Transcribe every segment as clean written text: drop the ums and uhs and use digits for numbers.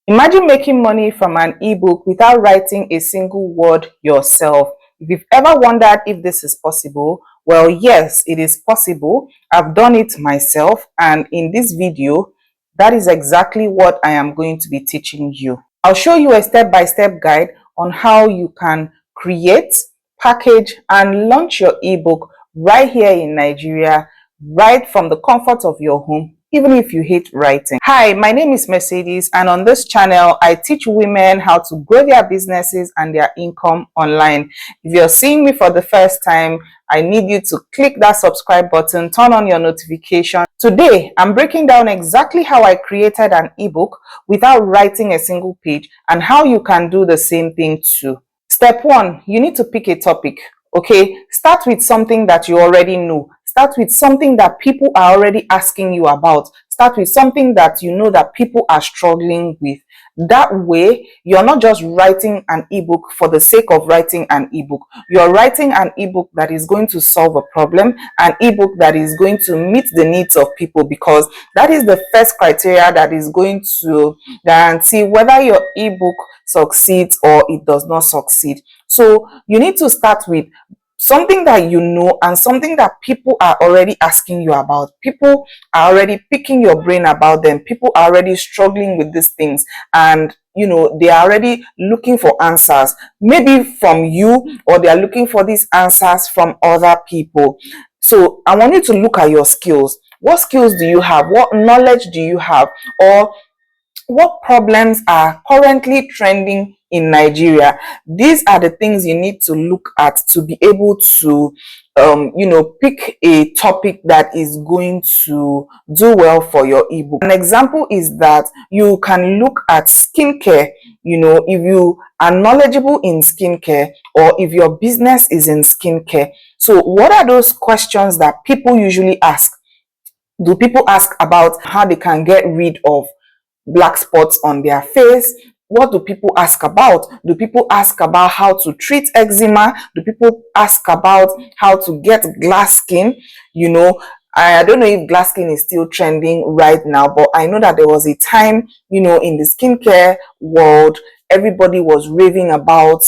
Imagine making money from an ebook without writing a single word yourself. If you've ever wondered if this is possible, well, yes, it is possible. I've done it myself, and in this video, that is exactly what I am going to be teaching you. I'll show you a step-by-step guide on how you can create, package, and launch your ebook right here in Nigeria, right from the comfort of your home, even if you hate writing. Hi, my name is Mercedes, and on this channel, I teach women how to grow their businesses and their income online. If you're seeing me for the first time, I need you to click that subscribe button, turn on your notification. Today, I'm breaking down exactly how I created an ebook without writing a single page and how you can do the same thing too. Step one, you need to pick a topic. Okay, start with something that you already know. Start with something that people are already asking you about. Start with something that you know that people are struggling with. That way, you're not just writing an ebook for the sake of writing an ebook. You're writing an ebook that is going to solve a problem, an ebook that is going to meet the needs of people, because that is the first criteria that is going to guarantee whether your ebook succeeds or it does not succeed. So you need to start with something that you know and something that people are already asking you about. People are already picking your brain about them. People are already struggling with these things, and they are already looking for answers, maybe from you, or they are looking for these answers from other people. So I want you to look at your skills. What skills do you have? What knowledge do you have? Or what problems are currently trending in Nigeria? These are the things you need to look at to be able to pick a topic that is going to do well for your ebook. An example is that you can look at skincare. If you are knowledgeable in skincare, or if your business is in skincare, so what are those questions that people usually ask? Do people ask about how they can get rid of black spots on their face? What do people ask about? Do people ask about how to treat eczema? Do people ask about how to get glass skin? I don't know if glass skin is still trending right now, but I know that there was a time, in the skincare world, everybody was raving about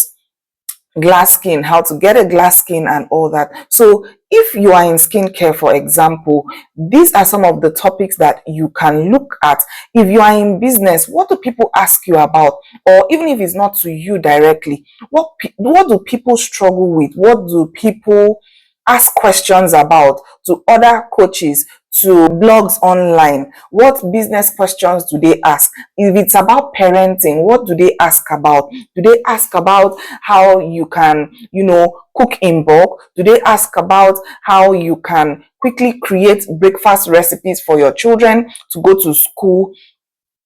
glass skin, how to get a glass skin and all that. So if you are in skincare, for example, these are some of the topics that you can look at. If you are in business, what do people ask you about? Or even if it's not to you directly, what do people struggle with? What do people ask questions about to other coaches, to blogs online? What business questions do they ask? If it's about parenting, what do they ask about? Do they ask about how you can, cook in bulk? Do they ask about how you can quickly create breakfast recipes for your children to go to school?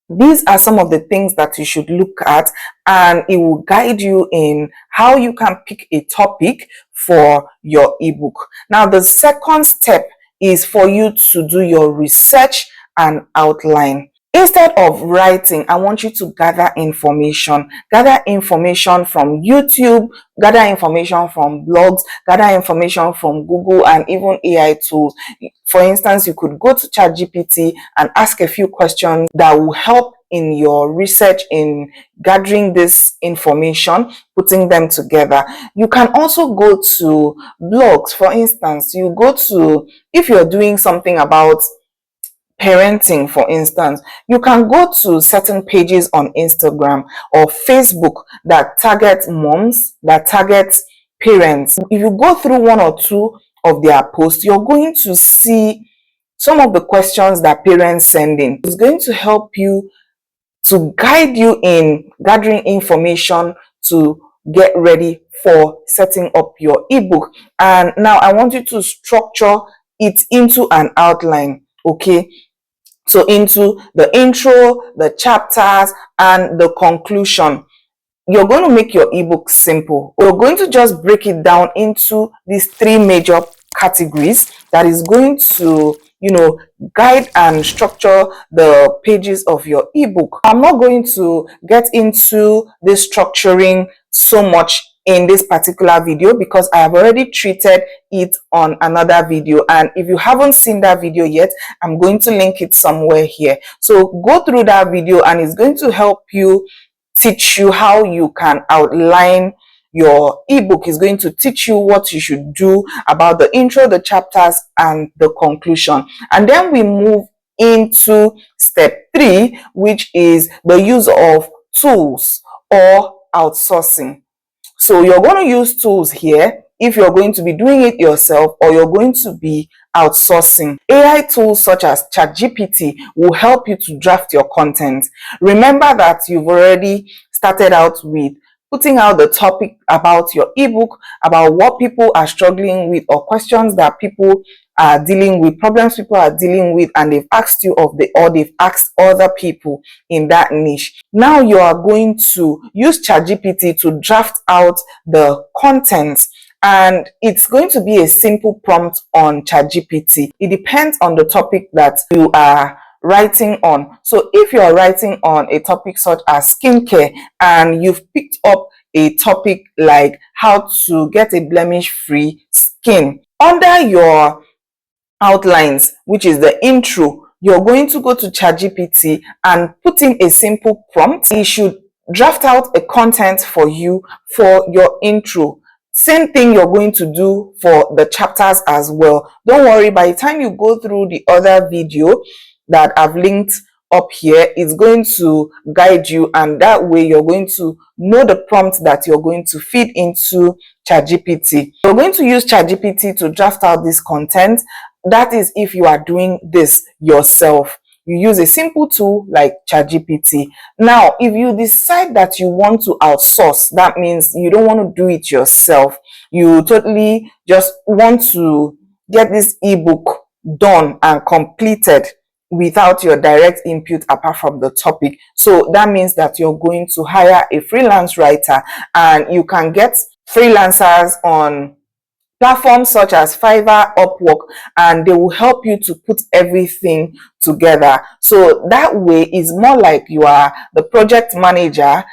These are some of the things that you should look at, and it will guide you in how you can pick a topic for your ebook. Now, the second step is for you to do your research and outline. Instead of writing, I want you to gather information. Gather information from YouTube, gather information from blogs, gather information from Google and even AI tools. For instance, you could go to ChatGPT and ask a few questions that will help in your research, in gathering this information, putting them together. You can also go to blogs. For instance, if you're doing something about parenting, for instance, you can go to certain pages on Instagram or Facebook that target moms, that target parents. If you go through one or two of their posts, you're going to see some of the questions that parents send in. It's going to help you, to guide you in gathering information to get ready for setting up your ebook. And now I want you to structure it into an outline. Okay, so into the intro, the chapters, and the conclusion. You're going to make your ebook simple. You're going to just break it down into these three major categories that is going to, guide and structure the pages of your ebook. I'm not going to get into this structuring so much in this particular video because I have already treated it on another video, and if you haven't seen that video yet, I'm going to link it somewhere here. So go through that video and it's going to help you, teach you how you can outline your ebook. Is going to teach you what you should do about the intro, the chapters, and the conclusion. And then we move into step 3, which is the use of tools or outsourcing. So you're going to use tools here if you're going to be doing it yourself or you're going to be outsourcing. AI tools such as ChatGPT will help you to draft your content. Remember that you've already started out with putting out the topic about your ebook, about what people are struggling with or questions that people are dealing with, problems people are dealing with, and they've asked you or they've asked other people in that niche. Now you are going to use ChatGPT to draft out the content, and it's going to be a simple prompt on ChatGPT. It depends on the topic that you are writing on. So if you are writing on a topic such as skincare and you've picked up a topic like how to get a blemish-free skin, under your outlines, which is the intro, you're going to go to ChatGPT and put in a simple prompt. It should draft out a content for you for your intro. Same thing you're going to do for the chapters as well. Don't worry, by the time you go through the other video that I've linked up here, it's going to guide you, and that way you're going to know the prompt that you're going to feed into ChatGPT. You're going to use ChatGPT to draft out this content. That is if you are doing this yourself. You use a simple tool like ChatGPT. Now, if you decide that you want to outsource, that means you don't want to do it yourself. You totally just want to get this ebook done and completed without your direct input apart from the topic. So that means that you're going to hire a freelance writer, and you can get freelancers on platforms such as Fiverr, Upwork, and they will help you to put everything together. So that way it's more like you are the project manager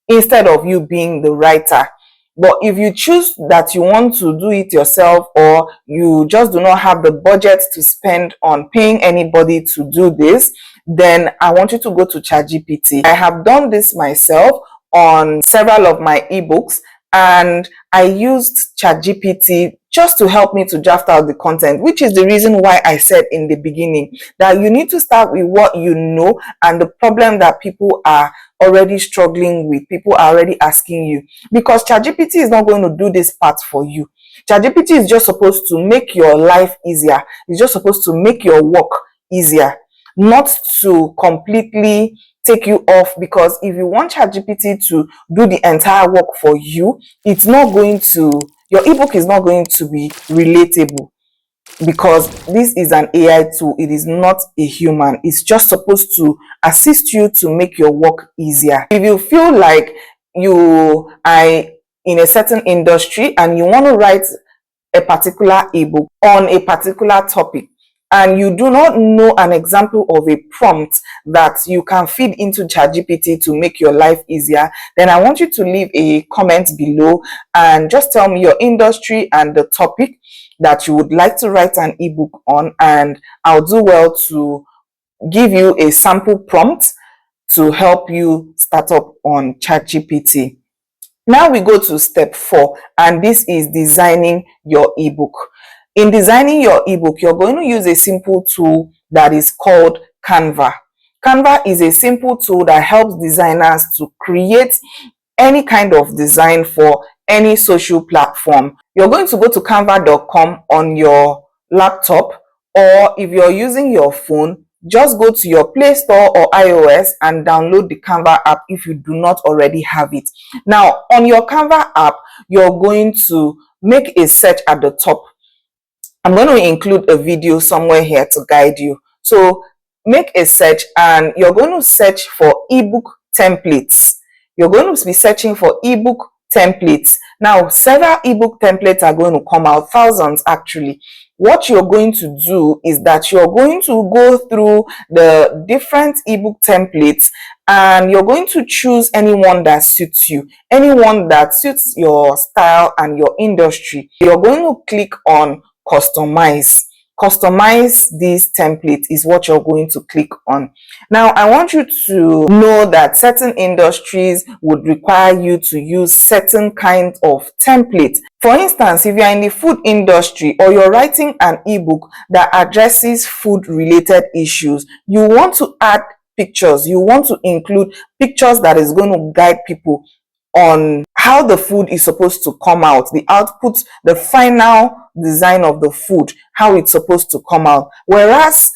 instead of you being the writer. But if you choose that you want to do it yourself, or you just do not have the budget to spend on paying anybody to do this, then I want you to go to ChatGPT. I have done this myself on several of my ebooks, and I used ChatGPT just to help me to draft out the content, which is the reason why I said in the beginning that you need to start with what you know and the problem that people are already struggling with, people are already asking you, because ChatGPT is not going to do this part for you. ChatGPT is just supposed to make your life easier. It's just supposed to make your work easier, not to completely take you off, because if you want ChatGPT to do the entire work for you, it's not going to, your ebook is not going to be relatable, because this is an AI tool. It is not a human. It's just supposed to assist you to make your work easier. If you feel like you are in a certain industry and you want to write a particular ebook on a particular topic, and you do not know an example of a prompt that you can feed into ChatGPT to make your life easier, then I want you to leave a comment below and just tell me your industry and the topic that you would like to write an ebook on, and I'll do well to give you a sample prompt to help you start up on ChatGPT. Now we go to step 4, and this is designing your ebook. In designing your ebook, you're going to use a simple tool that is called Canva. Canva is a simple tool that helps designers to create any kind of design for any social platform. You're going to go to canva.com on your laptop, or if you're using your phone, just go to your Play Store or iOS and download the Canva app if you do not already have it. Now, on your Canva app, you're going to make a search at the top. I'm going to include a video somewhere here to guide you. So make a search, and you're going to search for ebook templates. You're going to be searching for ebook templates. Now, several ebook templates are going to come out, thousands actually. what you're going to do is that you're going to go through the different ebook templates, and you're going to choose anyone that suits you, anyone that suits your style and your industry. You're going to click on customize. Customize this template is what you're going to click on. Now, I want you to know that certain industries would require you to use certain kinds of templates. For instance, if you're in the food industry or you're writing an ebook that addresses food related issues, you want to add pictures. You want to include pictures that is going to guide people on how the food is supposed to come out, the output, the final design of the food, how it's supposed to come out. Whereas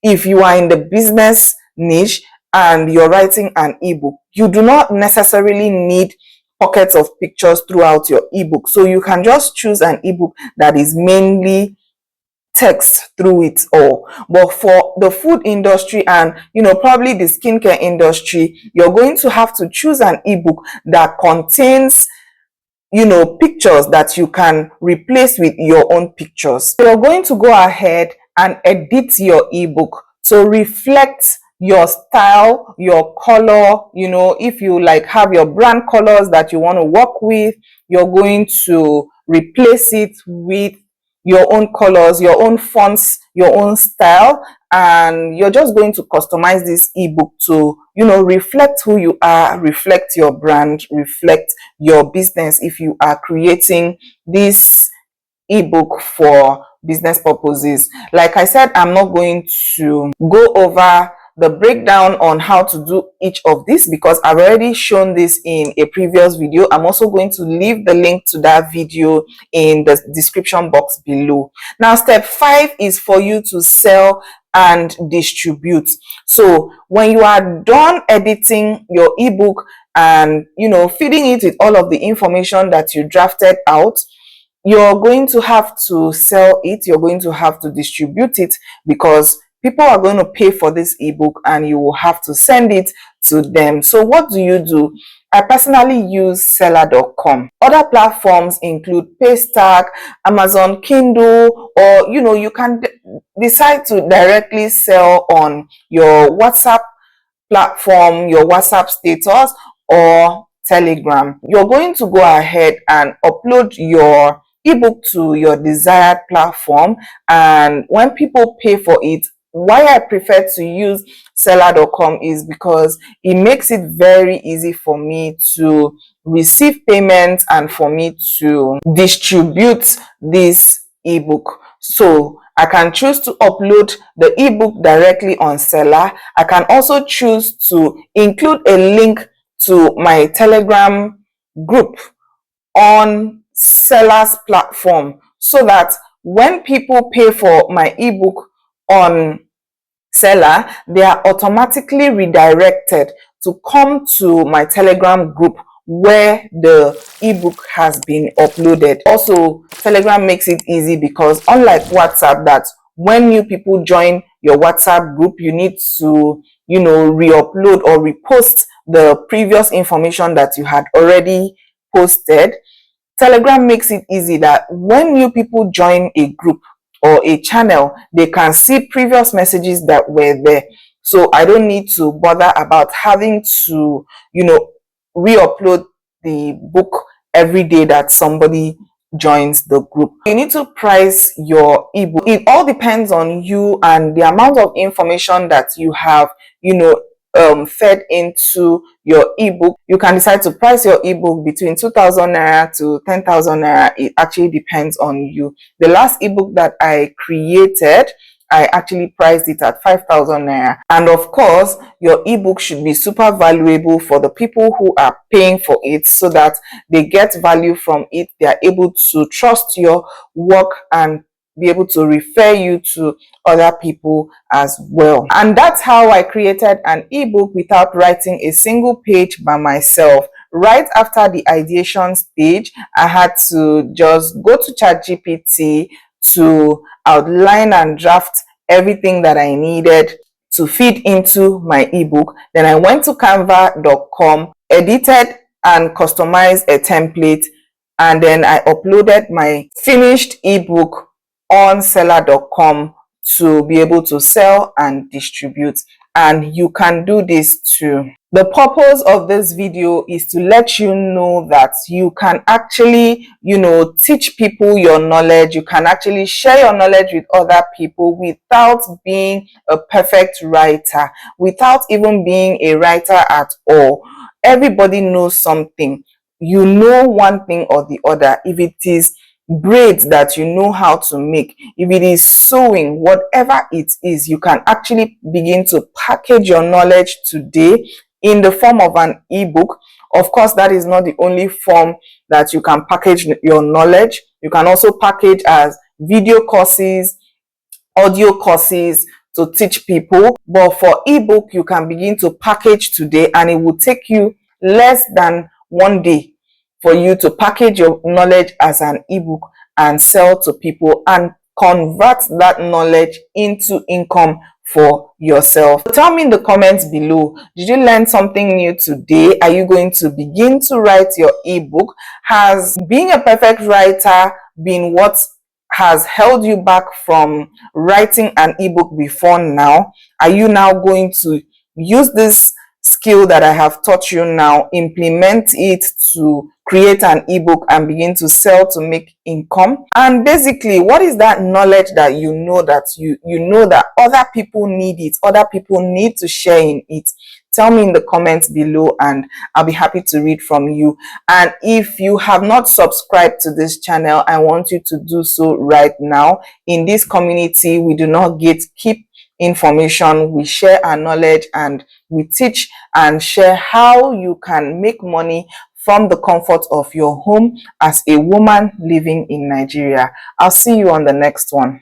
if you are in the business niche and you're writing an ebook, you do not necessarily need pockets of pictures throughout your ebook. So you can just choose an ebook that is mainly text through it all. But for the food industry and probably the skincare industry, you're going to have to choose an ebook that contains pictures that you can replace with your own pictures. So you're going to go ahead and edit your ebook to reflect your style, your color. If you have your brand colors that you want to work with, you're going to replace it with your own colors, your own fonts, your own style, and you're just going to customize this ebook to reflect who you are, reflect your brand, reflect your business. If you are creating this ebook for business purposes, like I said, I'm not going to go over the breakdown on how to do each of these because I've already shown this in a previous video. I'm also going to leave the link to that video in the description box below. Now, step 5 is for you to sell and distribute. So when you are done editing your ebook and feeding it with all of the information that you drafted out, you're going to have to sell it, you're going to have to distribute it, because people are going to pay for this ebook and you will have to send it to them. So what do? I personally use seller.com. Other platforms include Paystack, Amazon Kindle, or you can decide to directly sell on your WhatsApp platform, your WhatsApp status, or Telegram. You're going to go ahead and upload your ebook to your desired platform, and when people pay for it, why I prefer to use seller.com is because it makes it very easy for me to receive payments and for me to distribute this ebook. So I can choose to upload the ebook directly on Seller. I can also choose to include a link to my Telegram group on Seller's platform, so that when people pay for my ebook on Seller, they are automatically redirected to come to my Telegram group where the ebook has been uploaded. Also, Telegram makes it easy because unlike WhatsApp, that when new people join your WhatsApp group, you need to re-upload or repost the previous information that you had already posted. Telegram makes it easy that when new people join a group or a channel, they can see previous messages that were there. So I don't need to bother about having to, re-upload the book every day that somebody joins the group. You need to price your ebook. It all depends on you and the amount of information that you have, fed into your ebook. You can decide to price your ebook between 2,000 naira to 10,000 naira. It actually depends on you. The last ebook that I created, I actually priced it at 5,000 naira. And of course, your ebook should be super valuable for the people who are paying for it, so that they get value from it. They are able to trust your work and be able to refer you to other people as well. And that's how I created an ebook without writing a single page by myself. Right after the ideation stage, I had to just go to ChatGPT to outline and draft everything that I needed to feed into my ebook. Then I went to canva.com, edited and customized a template, and then I uploaded my finished ebook on seller.com to be able to sell and distribute, and you can do this too. The purpose of this video is to let you know that you can actually, teach people your knowledge. You can actually share your knowledge with other people without being a perfect writer, without even being a writer at all. Everybody knows something. You know one thing or the other. If it is braids that you know how to make, if it is sewing, whatever it is, you can actually begin to package your knowledge today in the form of an ebook. Of course, that is not the only form that you can package your knowledge. You can also package as video courses, audio courses to teach people. But for ebook, you can begin to package today, and it will take you less than 1 day for you to package your knowledge as an ebook and sell to people and convert that knowledge into income for yourself. Tell me in the comments below, did you learn something new today? Are you going to begin to write your ebook? Has being a perfect writer been what has held you back from writing an ebook before now? Are you now going to use this skill that I have taught you now, implement it to create an ebook and begin to sell to make income? And basically, what is that knowledge that you know that other people need it, other people need to share in it? Tell me in the comments below and I'll be happy to read from you. And if you have not subscribed to this channel, I want you to do so right now. In this community, we do not gatekeep information. We share our knowledge and we teach and share how you can make money from the comfort of your home as a woman living in Nigeria. I'll see you on the next one.